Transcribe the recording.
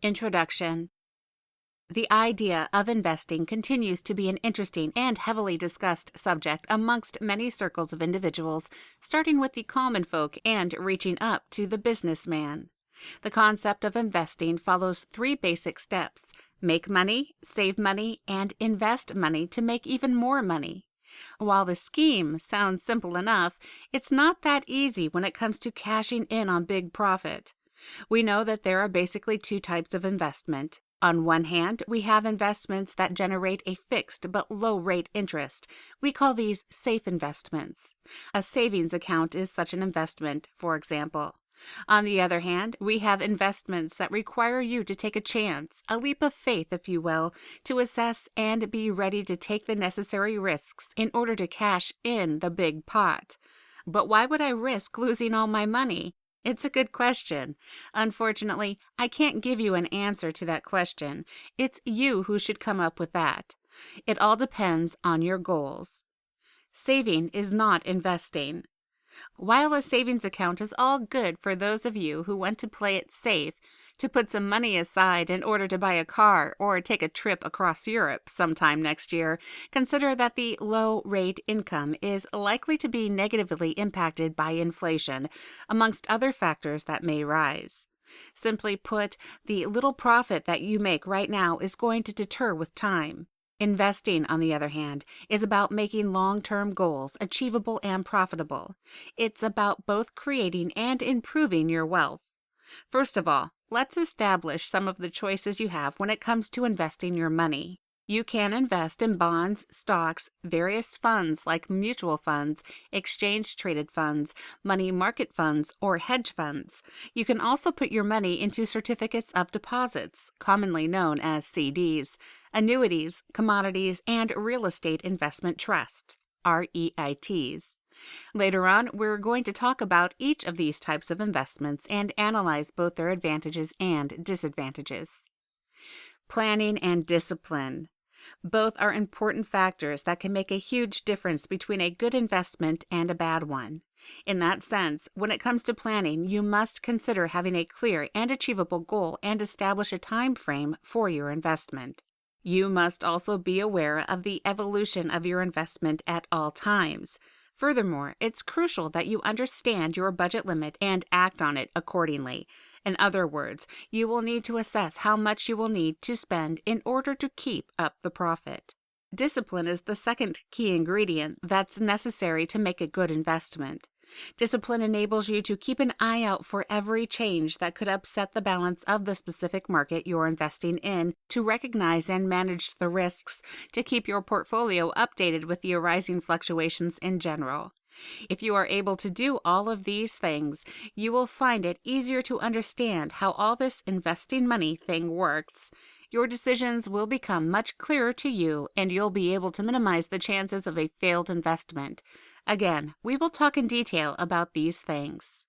Introduction. The idea of investing continues to be an interesting and heavily discussed subject amongst many circles of individuals, starting with the common folk and reaching up to the businessman. The concept of investing follows three basic steps: make money, save money, and invest money to make even more money. While the scheme sounds simple enough, it's not that easy when it comes to cashing in on big profit. We know that there are basically two types of investment. On one hand, we have investments that generate a fixed but low rate interest. We call these safe investments. A savings account is such an investment, for example. On the other hand, we have investments that require you to take a chance, a leap of faith, if you will, to assess and be ready to take the necessary risks in order to cash in the big pot. But why would I risk losing all my money? It's a good question. Unfortunately, I can't give you an answer to that question. It's you who should come up with that. It all depends on your goals. Saving is not investing. While a savings account is all good for those of you who want to play it safe, to put some money aside in order to buy a car or take a trip across Europe sometime next year, consider that the low rate income is likely to be negatively impacted by inflation, amongst other factors that may rise. Simply put, the little profit that you make right now is going to deter with time. Investing, on the other hand, is about making long-term goals achievable and profitable. It's about both creating and improving your wealth. First of all, let's establish some of the choices you have when it comes to investing your money. You can invest in bonds, stocks, various funds like mutual funds, exchange-traded funds, money market funds, or hedge funds. You can also put your money into certificates of deposits, commonly known as CDs, annuities, commodities, and real estate investment trusts, REITs. Later on, we're going to talk about each of these types of investments and analyze both their advantages and disadvantages. Planning and discipline. Both are important factors that can make a huge difference between a good investment and a bad one. In that sense, when it comes to planning, you must consider having a clear and achievable goal and establish a time frame for your investment. You must also be aware of the evolution of your investment at all times. Furthermore, it's crucial that you understand your budget limit and act on it accordingly. In other words, you will need to assess how much you will need to spend in order to keep up the profit. Discipline is the second key ingredient that's necessary to make a good investment. Discipline enables you to keep an eye out for every change that could upset the balance of the specific market you're investing in, to recognize and manage the risks, to keep your portfolio updated with the arising fluctuations in general. If you are able to do all of these things, you will find it easier to understand how all this investing money thing works. Your decisions will become much clearer to you, and you'll be able to minimize the chances of a failed investment. Again, we will talk in detail about these things.